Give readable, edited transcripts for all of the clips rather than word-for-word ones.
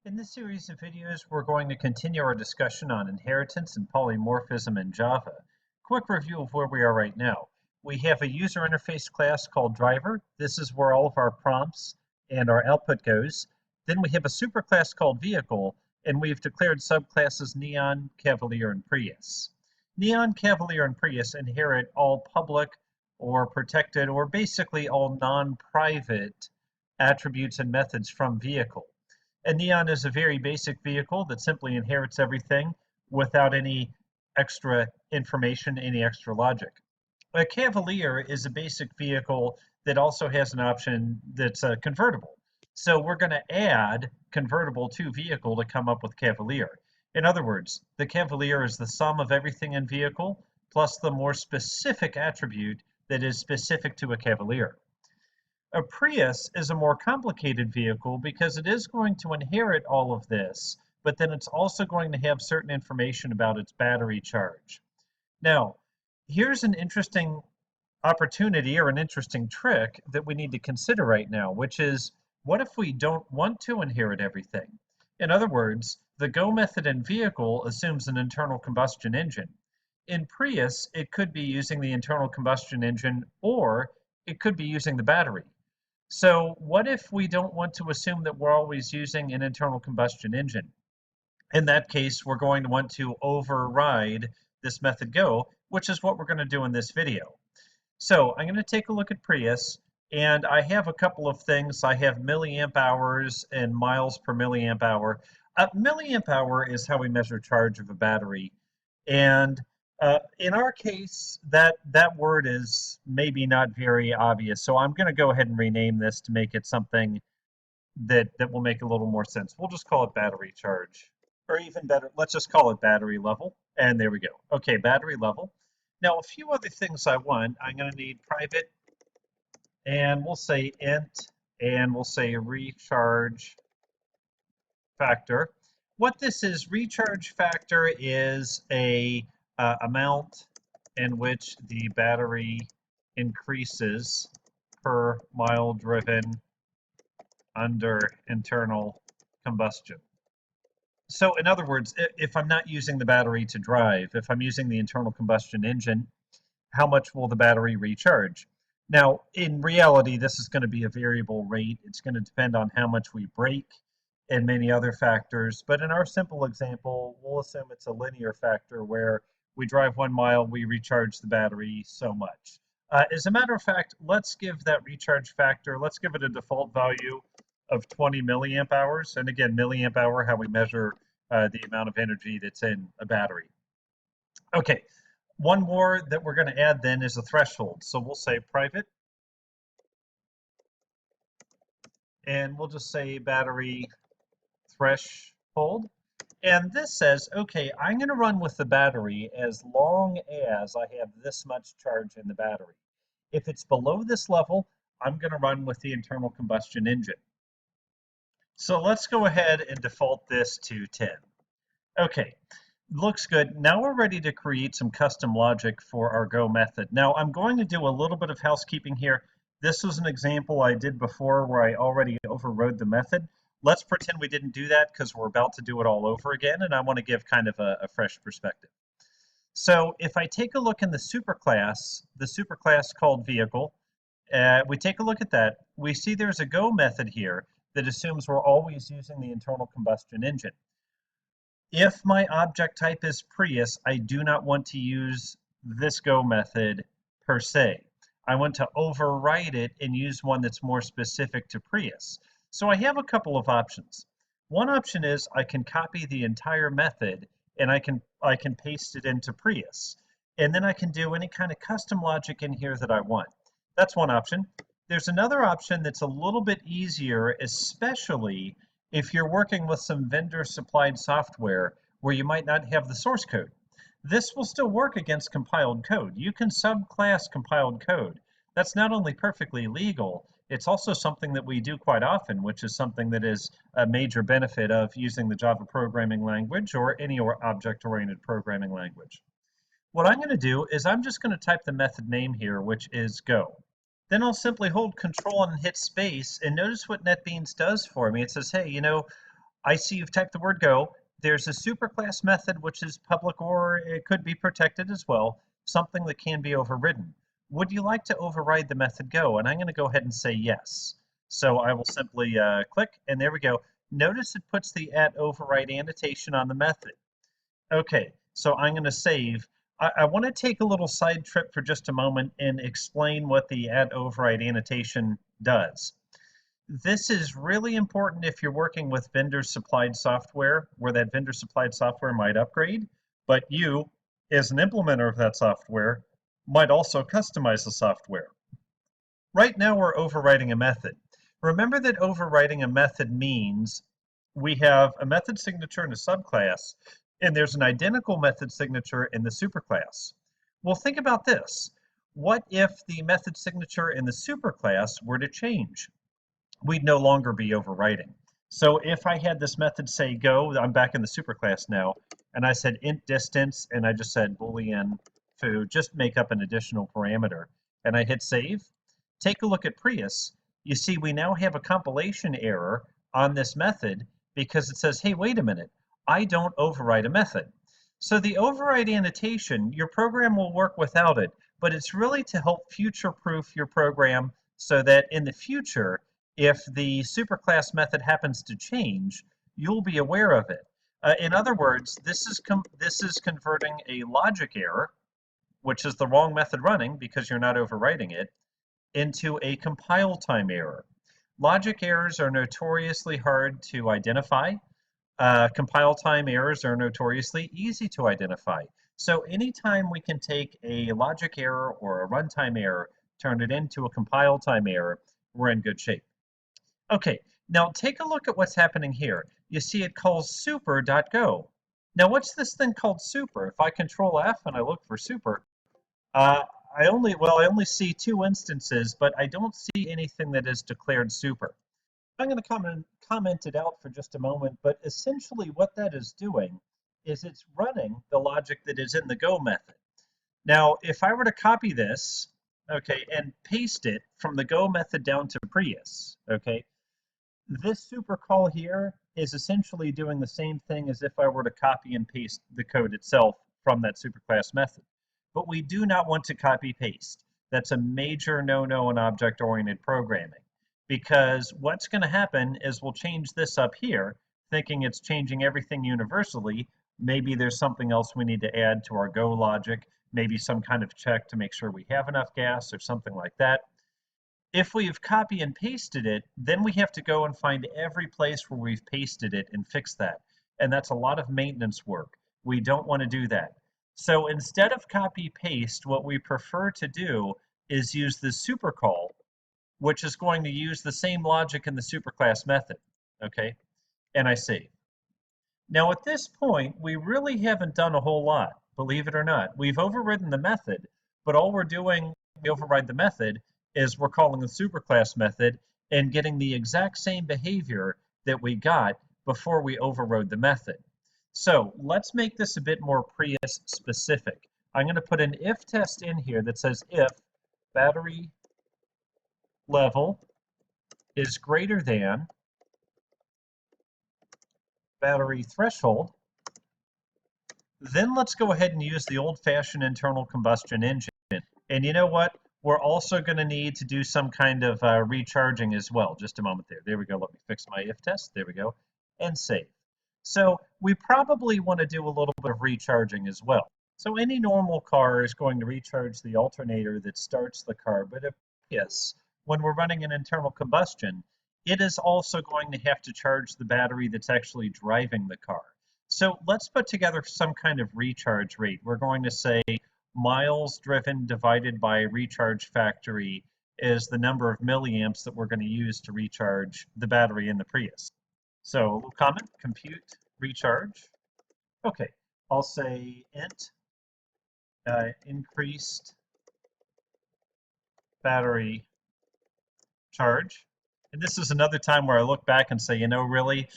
In this series of videos, we're going to continue our discussion on inheritance and polymorphism in Java. Quick review of where we are right now. We have a user interface class called driver. This is where all of our prompts and our output goes. Then we have a superclass called vehicle, and we've declared subclasses Neon, Cavalier, and Prius. Neon, Cavalier, and Prius inherit all public or protected or basically all non-private attributes and methods from vehicle. A Neon is a very basic vehicle that simply inherits everything without any extra information, any extra logic. A Cavalier is a basic vehicle that also has an option that's convertible. So we're going to add convertible to vehicle to come up with Cavalier. In other words, the Cavalier is the sum of everything in vehicle plus the more specific attribute that is specific to a Cavalier. A Prius is a more complicated vehicle because it is going to inherit all of this, but then it's also going to have certain information about its battery charge. Now, here's an interesting opportunity or an interesting trick that we need to consider right now, which is, what if we don't want to inherit everything? In other words, the go method in vehicle assumes an internal combustion engine. In Prius, it could be using the internal combustion engine, or it could be using the battery. So what if we don't want to assume that we're always using an internal combustion engine? In that case, we're going to want to override this method go, which is what we're going to do in this video. So I'm going to take a look at Prius, and I have a couple of things. I have milliamp hours and miles per milliamp hour. Milliamp hour is how we measure charge of a battery. And in our case, that word is maybe not very obvious, so I'm going to go ahead and rename this to make it something that will make a little more sense. We'll just call it battery charge, or even better, let's just call it battery level, and there we go. Okay, battery level. Now, a few other things I want. I'm going to need private, and we'll say int, and we'll say recharge factor. What this is, recharge factor is a amount in which the battery increases per mile driven under internal combustion. So in other words, if I'm not using the battery to drive, if I'm using the internal combustion engine, how much will the battery recharge? Now, in reality, this is going to be a variable rate. It's going to depend on how much we brake and many other factors. But in our simple example, we'll assume it's a linear factor where we drive 1 mile, we recharge the battery so much. As a matter of fact, let's give that recharge factor, let's give it a default value of 20 milliamp hours. And again, milliamp hour, how we measure the amount of energy that's in a battery. Okay, one more that we're going to add then is a threshold. So we'll say private, and we'll just say battery threshold. And this says, okay, I'm going to run with the battery as long as I have this much charge in the battery. If it's below this level, I'm going to run with the internal combustion engine. So let's go ahead and default this to 10. Okay, looks good. Now we're ready to create some custom logic for our go method. Now I'm going to do a little bit of housekeeping here. This was an example I did before where I already overrode the method. Let's pretend we didn't do that because we're about to do it all over again, and I want to give kind of a fresh perspective. So if I take a look in the superclass called vehicle, we take a look at that, we see there's a go method here that assumes we're always using the internal combustion engine. If my object type is Prius, I do not want to use this go method per se. I want to override it and use one that's more specific to Prius. So I have a couple of options. One option is I can copy the entire method and I can paste it into Prius. And then I can do any kind of custom logic in here that I want. That's one option. There's another option that's a little bit easier, especially if you're working with some vendor supplied software where you might not have the source code. This will still work against compiled code. You can subclass compiled code. That's not only perfectly legal, it's also something that we do quite often, which is something that is a major benefit of using the Java programming language or any object-oriented programming language. What I'm going to do is I'm just going to type the method name here, which is go. Then I'll simply hold Control and hit space, and notice what NetBeans does for me. It says, hey, I see you've typed the word go. There's a superclass method, which is public or it could be protected as well, something that can be overridden. Would you like to override the method go? And I'm going to go ahead and say yes. So I will simply click, and there we go. Notice it puts the @override annotation on the method. Okay, so I'm going to save. I want to take a little side trip for just a moment and explain what the @override annotation does. This is really important if you're working with vendor-supplied software, where that vendor-supplied software might upgrade, but you, as an implementer of that software, might also customize the software. Right now, we're overriding a method. Remember that overriding a method means we have a method signature in a subclass, and there's an identical method signature in the superclass. Well, think about this. What if the method signature in the superclass were to change? We'd no longer be overriding. So if I had this method say go, I'm back in the superclass now, and I said int distance, and I just said boolean foo, just make up an additional parameter, and I hit save, take a look at Prius, you see we now have a compilation error on this method because it says, hey, wait a minute, I don't override a method. So the override annotation, your program will work without it, but it's really to help future-proof your program so that in the future, if the superclass method happens to change, you'll be aware of it. In other words, this is converting a logic error, which is the wrong method running because you're not overwriting it, into a compile time error. Logic errors are notoriously hard to identify. Compile time errors are notoriously easy to identify. So anytime we can take a logic error or a runtime error, turn it into a compile time error, we're in good shape. Okay, now take a look at what's happening here. You see it calls super.go. Now what's this thing called super? If I control F and I look for super, I only see 2 instances, but I don't see anything that is declared super. I'm going to comment it out for just a moment, but essentially what that is doing is it's running the logic that is in the go method. Now, if I were to copy this, okay, and paste it from the go method down to Prius, okay, this super call here is essentially doing the same thing as if I were to copy and paste the code itself from that superclass method. But we do not want to copy paste. That's a major no-no in object-oriented programming, because what's going to happen is we'll change this up here, thinking it's changing everything universally. Maybe there's something else we need to add to our go logic, maybe some kind of check to make sure we have enough gas or something like that. If we've copy and pasted it, then we have to go and find every place where we've pasted it and fix that. And that's a lot of maintenance work. We don't want to do that. So instead of copy paste, what we prefer to do is use the super call, which is going to use the same logic in the superclass method. Okay, and I save. Now at this point, we really haven't done a whole lot, believe it or not. We've overridden the method, but all we're doing when we override the method is we're calling the superclass method and getting the exact same behavior that we got before we overrode the method. So let's make this a bit more Prius specific. I'm going to put an if test in here that says if battery level is greater than battery threshold, then let's go ahead and use the old-fashioned internal combustion engine. And you know what? We're also going to need to do some kind of recharging as well. Just a moment there. There we go. Let me fix my if test. There we go. And save. So we probably want to do a little bit of recharging as well. So any normal car is going to recharge the alternator that starts the car. But if yes, when we're running an internal combustion, it is also going to have to charge the battery that's actually driving the car. So let's put together some kind of recharge rate. We're going to say miles driven divided by recharge factory is the number of milliamps that we're going to use to recharge the battery in the Prius. So we'll comment compute recharge. Okay, I'll say int increased battery charge. And this is another time where I look back and say, you know, really,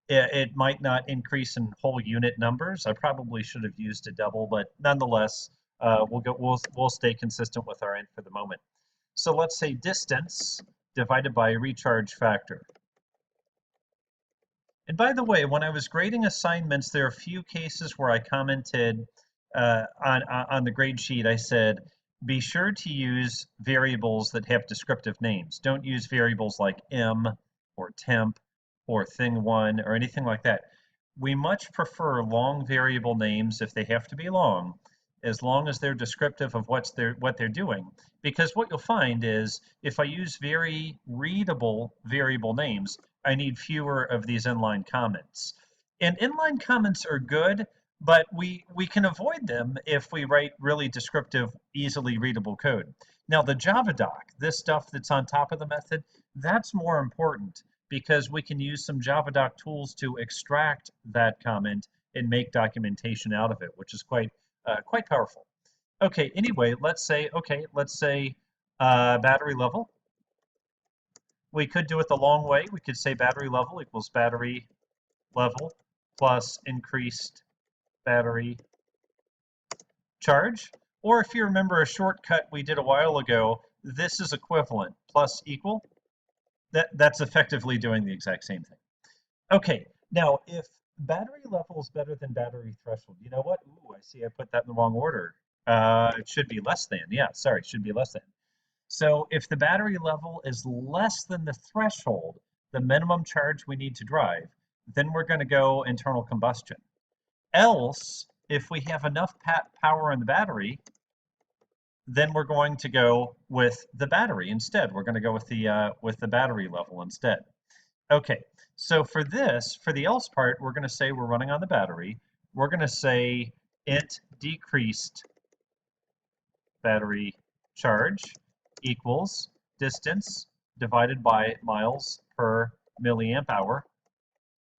it might not increase in whole unit numbers. I probably should have used a double, but nonetheless, we'll stay consistent with our int for the moment. So let's say distance divided by recharge factor. And by the way, when I was grading assignments, there are a few cases where I commented on the grade sheet. I said, be sure to use variables that have descriptive names. Don't use variables like m or temp or thing1 or anything like that. We much prefer long variable names if they have to be long as they're descriptive of what they're doing. Because what you'll find is if I use very readable variable names, I need fewer of these inline comments. And inline comments are good, but we can avoid them if we write really descriptive, easily readable code. Now the Java doc, this stuff that's on top of the method, that's more important because we can use some Java doc tools to extract that comment and make documentation out of it, which is quite powerful. Okay, anyway, let's say battery level. We could do it the long way. We could say battery level equals battery level plus increased battery charge. Or if you remember a shortcut we did a while ago, this is equivalent plus equal. That's effectively doing the exact same thing. Okay, now if battery level is better than battery threshold, you know what? Ooh, I see I put that in the wrong order. It should be less than. Yeah, sorry, it should be less than. So if the battery level is less than the threshold, the minimum charge we need to drive, then we're going to go internal combustion. Else, if we have enough power in the battery, then we're going to go with the battery instead. We're going to go with the battery level instead. Okay, so for the else part, we're going to say we're running on the battery. We're going to say int decreased battery charge equals distance divided by miles per milliamp hour.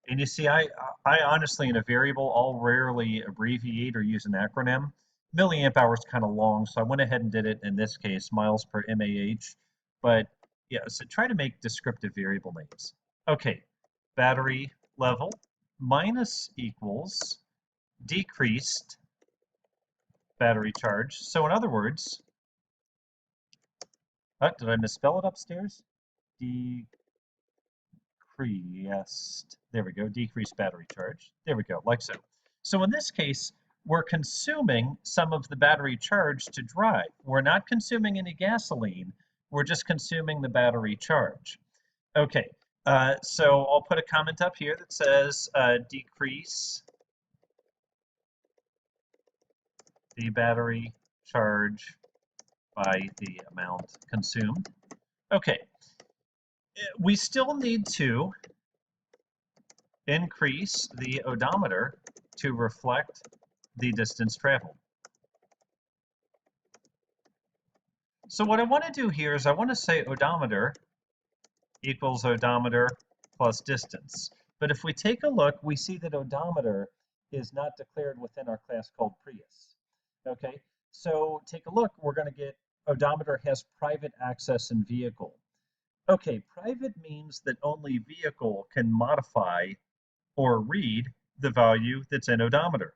And you see, I honestly, in a variable, I'll rarely abbreviate or use an acronym. Milliamp hour is kind of long, so I went ahead and did it in this case, miles per MAH. But yeah, so try to make descriptive variable names. Okay, battery level minus equals decreased battery charge. So in other words, did I misspell it upstairs? Decreased. There we go. Decreased battery charge. There we go, like so. So in this case, we're consuming some of the battery charge to drive. We're not consuming any gasoline. We're just consuming the battery charge. Okay, so I'll put a comment up here that says decrease the battery charge by the amount consumed. Okay, we still need to increase the odometer to reflect the distance traveled. So what I want to do here is I want to say odometer equals odometer plus distance. But if we take a look, we see that odometer is not declared within our class called Prius. Okay, so take a look, we're going to get odometer has private access in vehicle. Okay, private means that only vehicle can modify or read the value that's in odometer.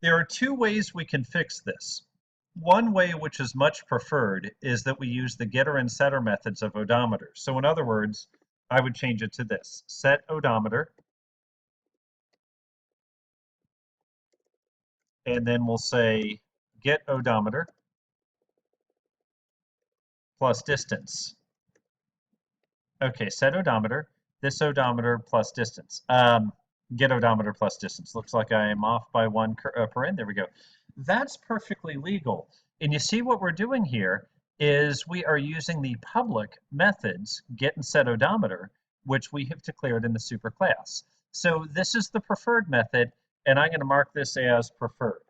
There are two ways we can fix this. One way, which is much preferred, is that we use the getter and setter methods of odometer. So in other words, I would change it to this. Set odometer, and then we'll say get odometer plus distance. Okay, set odometer, this odometer plus distance. Get odometer plus distance. Looks like I'm off by one paren. There we go. That's perfectly legal. And you see what we're doing here is we are using the public methods, get and set odometer, which we have declared in the superclass. So this is the preferred method, and I'm going to mark this as preferred.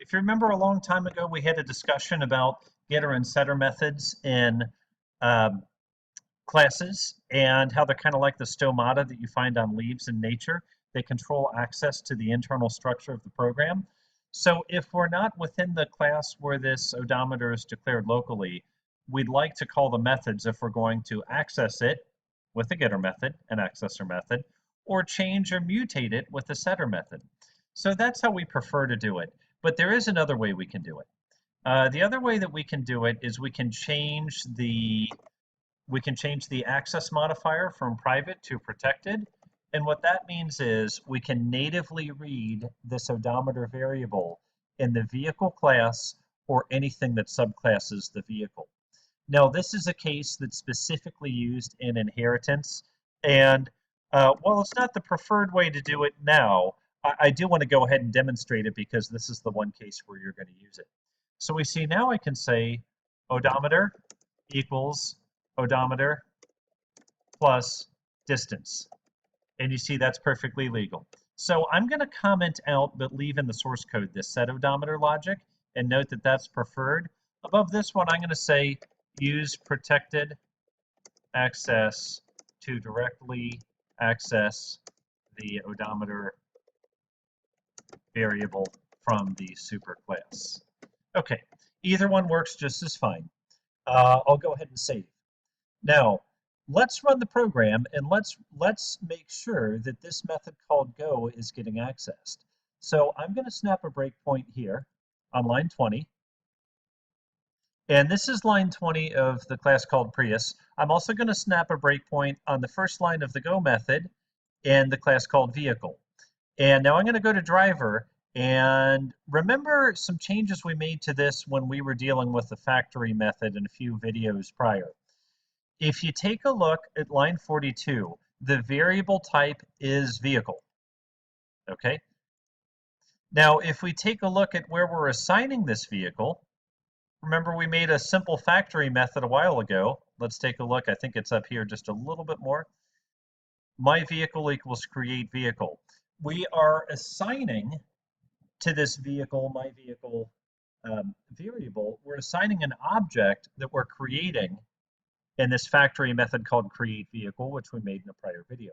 If you remember a long time ago, we had a discussion about getter and setter methods in classes and how they're kind of like the stomata that you find on leaves in nature. They control access to the internal structure of the program. So if we're not within the class where this odometer is declared locally, we'd like to call the methods if we're going to access it with the getter method, an accessor method, or change or mutate it with the setter method. So that's how we prefer to do it. But there is another way we can do it. The other way that we can do it is we can change the We can change the access modifier from private to protected. And what that means is we can natively read this odometer variable in the vehicle class or anything that subclasses the vehicle. Now, this is a case that's specifically used in inheritance. And while it's not the preferred way to do it now, I do want to go ahead and demonstrate it because this is the one case where you're going to use it. So we see now I can say odometer equals odometer plus distance. And you see that's perfectly legal. So I'm going to comment out but leave in the source code this set odometer logic and note that that's preferred. Above this one, I'm going to say use protected access to directly access the odometer variable from the superclass. Okay, either one works just as fine. I'll go ahead and save. Now, let's run the program and let's make sure that this method called go is getting accessed. So I'm going to snap a breakpoint here on line 20. And this is line 20 of the class called Prius. I'm also going to snap a breakpoint on the first line of the go method in the class called vehicle. And now I'm going to go to driver, and remember some changes we made to this when we were dealing with the factory method in a few videos prior. If you take a look at line 42, the variable type is vehicle. Okay. Now, if we take a look at where we're assigning this vehicle, remember we made a simple factory method a while ago. Let's take a look. I think it's up here just a little bit more. My vehicle equals create vehicle. We are assigning to this vehicle, my vehicle variable, we're assigning an object that we're creating in this factory method called create vehicle, which we made in a prior video.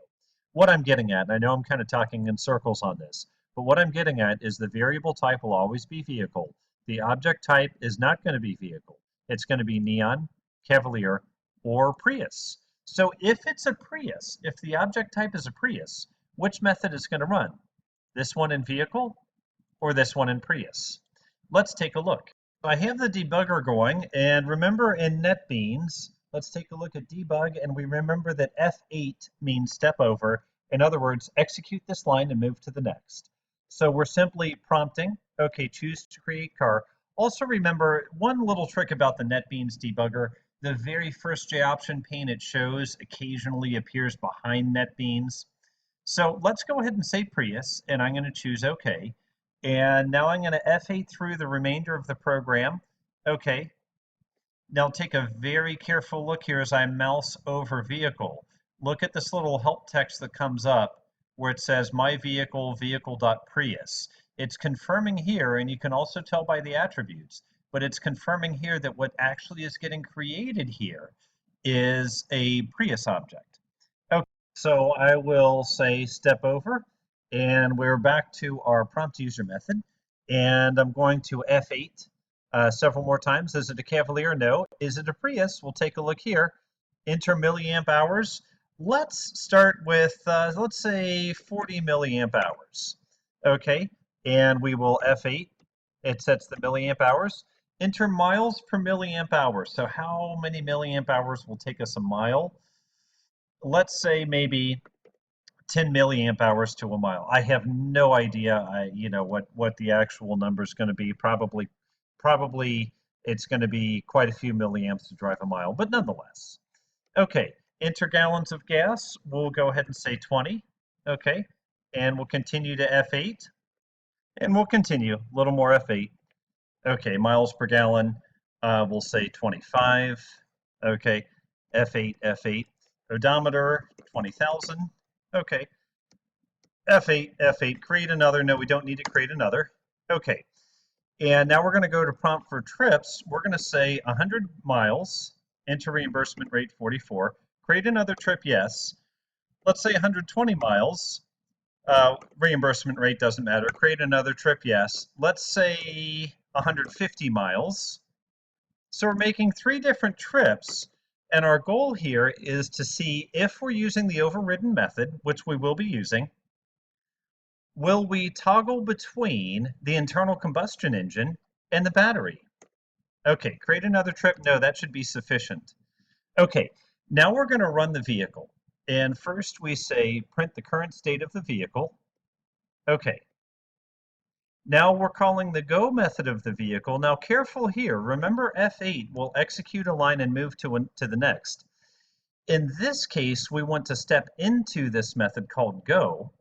What I'm getting at, and I know I'm kind of talking in circles on this, but what I'm getting at is the variable type will always be vehicle. The object type is not going to be vehicle. It's going to be Neon, Cavalier, or Prius. So if it's a Prius, if the object type is a Prius, which method is going to run? This one in vehicle or this one in Prius? Let's take a look. I have the debugger going, and remember in NetBeans, let's take a look at debug, and we remember that F8 means step over. In other words, execute this line and move to the next. So we're simply prompting, okay, choose to create car. Also remember one little trick about the NetBeans debugger, the very first J option pane it shows occasionally appears behind NetBeans. So let's go ahead and say Prius, and I'm going to choose OK. And now I'm going to F8 through the remainder of the program. OK. Now take a very careful look here as I mouse over vehicle. Look at this little help text that comes up where it says my vehicle, vehicle.prius. It's confirming here, and you can also tell by the attributes, but it's confirming here that what actually is getting created here is a Prius object. Okay, so I will say step over, and we're back to our prompt user method, and I'm going to F8 several more times. Is it a Cavalier? No. Is it a Prius? We'll take a look here. Enter milliamp hours. Let's start with, let's say 40 milliamp hours. Okay, and we will F8. It sets the milliamp hours. Enter miles per milliamp hour. So how many milliamp hours will take us a mile? Let's say maybe 10 milliamp hours to a mile. I have no idea, what the actual number is going to be. Probably it's going to be quite a few milliamps to drive a mile, but nonetheless. Okay, enter gallons of gas. We'll go ahead and say 20. Okay, and we'll continue to F8, and we'll continue a little more F8. Okay, miles per gallon. We'll say 25. Okay, F8, F8. Odometer, 20,000. Okay, F8, F8. Create another. No, we don't need to create another. Okay. And now we're going to go to prompt for trips. We're going to say 100 miles, enter reimbursement rate 44. Create another trip, yes. Let's say 120 miles, reimbursement rate doesn't matter. Create another trip, yes. Let's say 150 miles. So we're making 3 different trips, and our goal here is to see if we're using the overridden method, which we will be using. Will we toggle between the internal combustion engine and the battery? Okay, create another trip. No, that should be sufficient. Okay, Now we're going to run the vehicle. And first we say print the current state of the vehicle. Okay. Now we're calling the go method of the vehicle. Now careful here. Remember F8 will execute a line and move to the next. In this case, we want to step into this method called go.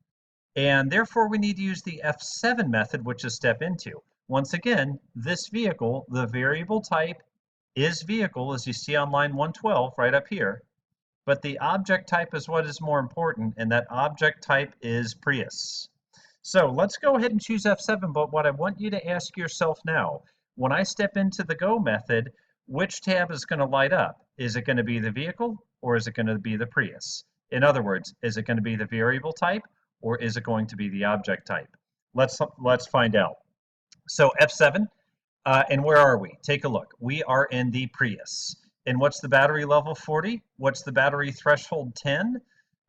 And therefore, we need to use the F7 method, which is step into. Once again, this vehicle, the variable type is vehicle, as you see on line 112 right up here. But the object type is what is more important, and that object type is Prius. So let's go ahead and choose F7, but what I want you to ask yourself now, when I step into the go method, which tab is going to light up? Is it going to be the vehicle, or is it going to be the Prius? In other words, is it going to be the variable type, or is it going to be the object type? Let's find out. So F7, and where are we? Take a look. We are in the Prius. And what's the battery level? 40. What's the battery threshold? 10.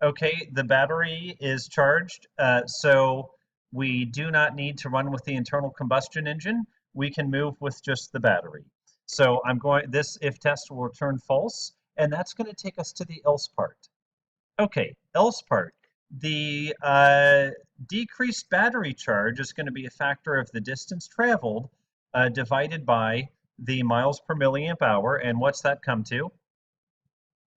Okay, the battery is charged, so we do not need to run with the internal combustion engine. We can move with just the battery. So this if test will return false, and that's going to take us to the else part. Okay, else part. The decreased battery charge is going to be a factor of the distance traveled divided by the miles per milliamp hour. And what's that come to?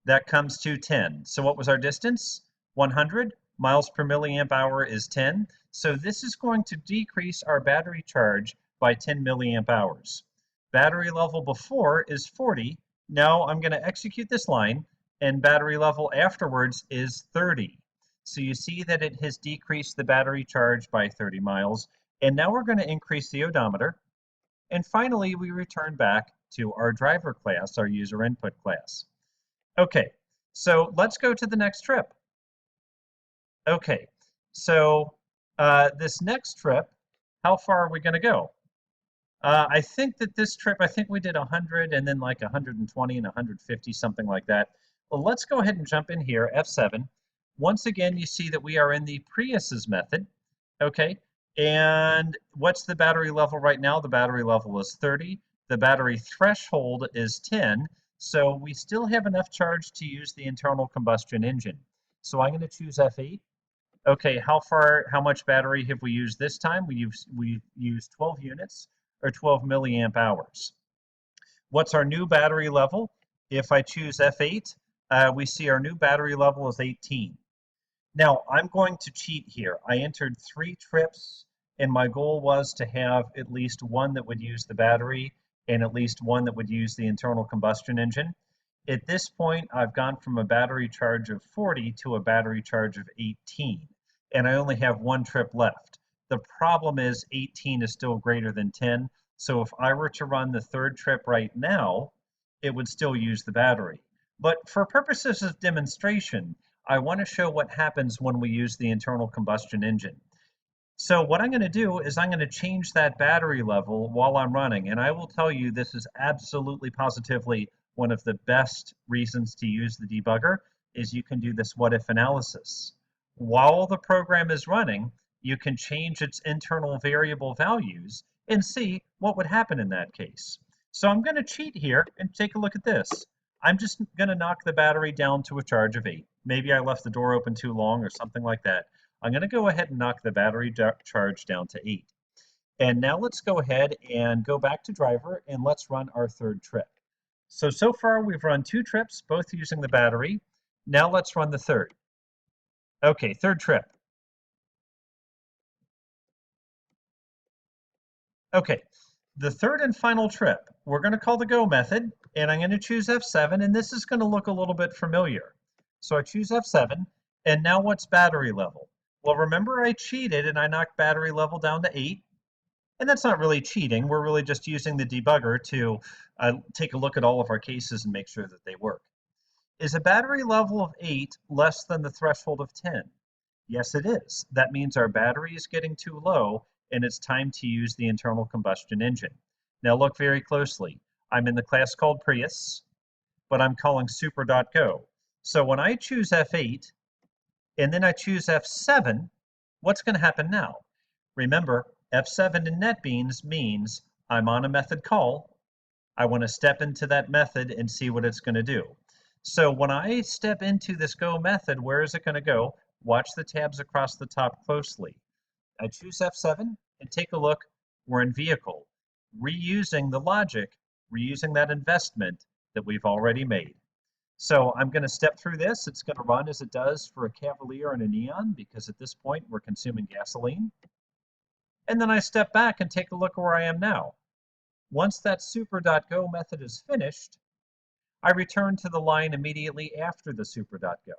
That comes to 10. So what was our distance? 100. Miles per milliamp hour is 10. So this is going to decrease our battery charge by 10 milliamp hours. Battery level before is 40. Now I'm going to execute this line, and battery level afterwards is 30. So you see that it has decreased the battery charge by 30 miles. And now we're going to increase the odometer. And finally, we return back to our driver class, our user input class. Okay, so let's go to the next trip. Okay, so this next trip, how far are we going to go? I think that this trip, I think we did 100 and then like 120 and 150, something like that. Well, let's go ahead and jump in here, F7. Once again, you see that we are in the Prius's method. Okay, and what's the battery level right now? The battery level is 30. The battery threshold is 10. So we still have enough charge to use the internal combustion engine. So I'm going to choose F8. Okay, how much battery have we used this time? We've used 12 units or 12 milliamp hours. What's our new battery level? If I choose F8, we see our new battery level is 18. Now, I'm going to cheat here. I entered 3 trips, and my goal was to have at least one that would use the battery and at least one that would use the internal combustion engine. At this point, I've gone from a battery charge of 40 to a battery charge of 18, and I only have 1 trip left. The problem is 18 is still greater than 10, so if I were to run the 3rd trip right now, it would still use the battery. But for purposes of demonstration, I want to show what happens when we use the internal combustion engine. So what I'm going to do is I'm going to change that battery level while I'm running, and I will tell you this is absolutely positively one of the best reasons to use the debugger is you can do this what-if analysis. While the program is running, you can change its internal variable values and see what would happen in that case. So I'm going to cheat here and take a look at this. I'm just going to knock the battery down to a charge of 8. Maybe I left the door open too long or something like that. I'm going to go ahead and knock the battery charge down to 8. And now let's go ahead and go back to driver and let's run our 3rd trip. So far we've run 2 trips, both using the battery. Now let's run the 3rd. Okay, 3rd trip. Okay, the 3rd and final trip, we're going to call the go method, and I'm going to choose F7, and this is going to look a little bit familiar. So I choose F7, and now what's battery level? Well, remember I cheated and I knocked battery level down to 8. And that's not really cheating. We're really just using the debugger to take a look at all of our cases and make sure that they work. Is a battery level of 8 less than the threshold of 10? Yes, it is. That means our battery is getting too low and it's time to use the internal combustion engine. Now look very closely. I'm in the class called Prius, but I'm calling super.go. So when I choose F8, and then I choose F7, what's going to happen now? Remember, F7 in NetBeans means I'm on a method call. I want to step into that method and see what it's going to do. So when I step into this go method, where is it going to go? Watch the tabs across the top closely. I choose F7 and take a look. We're in vehicle, reusing the logic, reusing that investment that we've already made. So I'm going to step through this. It's going to run as it does for a Cavalier and a Neon, because at this point we're consuming gasoline. And then I step back and take a look where I am now. Once that super.go method is finished, I return to the line immediately after the super.go.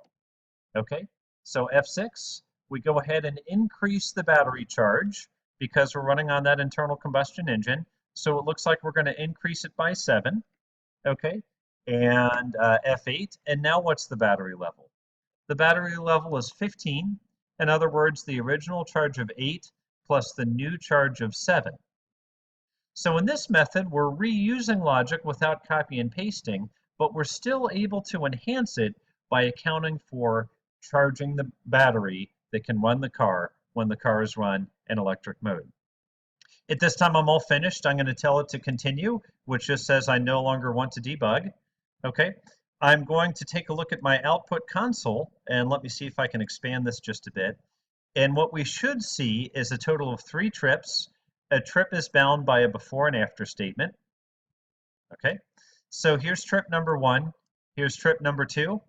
Okay, so F6, we go ahead and increase the battery charge because we're running on that internal combustion engine. So it looks like we're going to increase it by 7. Okay, and F8, and now what's the battery level? The battery level is 15. In other words, the original charge of 8 plus the new charge of 7. So in this method, we're reusing logic without copy and pasting, but we're still able to enhance it by accounting for charging the battery that can run the car when the car is run in electric mode. At this time, I'm all finished. I'm going to tell it to continue, which just says I no longer want to debug. Okay, I'm going to take a look at my output console, and let me see if I can expand this just a bit. And what we should see is a total of 3 trips. A trip is bound by a before and after statement. Okay, so here's trip number 1, here's trip number 2,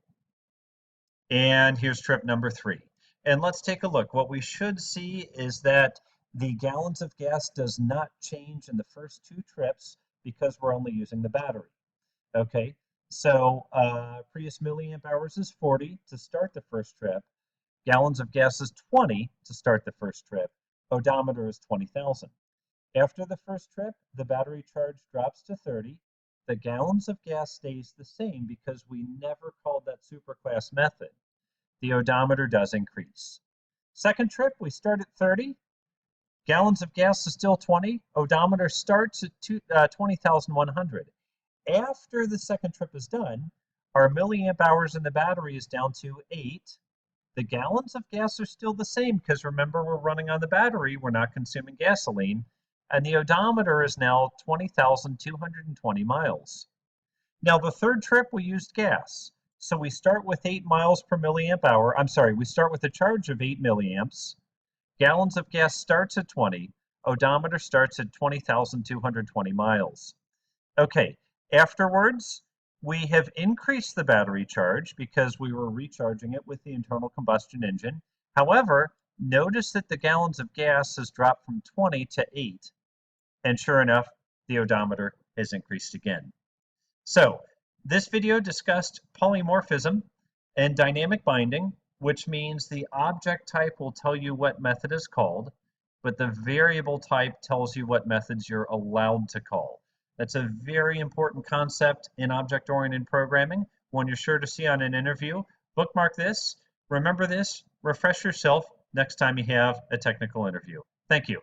and here's trip number 3. And let's take a look. What we should see is that the gallons of gas does not change in the first 2 trips because we're only using the battery. Okay, so Prius milliamp hours is 40 to start the first trip. Gallons of gas is 20 to start the first trip. Odometer is 20,000. After the first trip, the battery charge drops to 30. The gallons of gas stays the same because we never called that superclass method. The odometer does increase. Second trip, we start at 30. Gallons of gas is still 20. Odometer starts at 20,100. After the second trip is done, our milliamp hours in the battery is down to 8. The gallons of gas are still the same because remember, we're running on the battery, we're not consuming gasoline, and the odometer is now 20,220 miles. Now the third trip we used gas. So we start with 8 miles per milliamp hour. We start with a charge of 8 milliamps. Gallons of gas starts at 20. Odometer starts at 20,220 miles. Okay, afterwards, we have increased the battery charge because we were recharging it with the internal combustion engine. However, notice that the gallons of gas has dropped from 20 to 8. And sure enough, the odometer has increased again. So this video discussed polymorphism and dynamic binding, which means the object type will tell you what method is called, but the variable type tells you what methods you're allowed to call. That's a very important concept in object-oriented programming, one you're sure to see on an interview. Bookmark this, remember this, refresh yourself next time you have a technical interview. Thank you.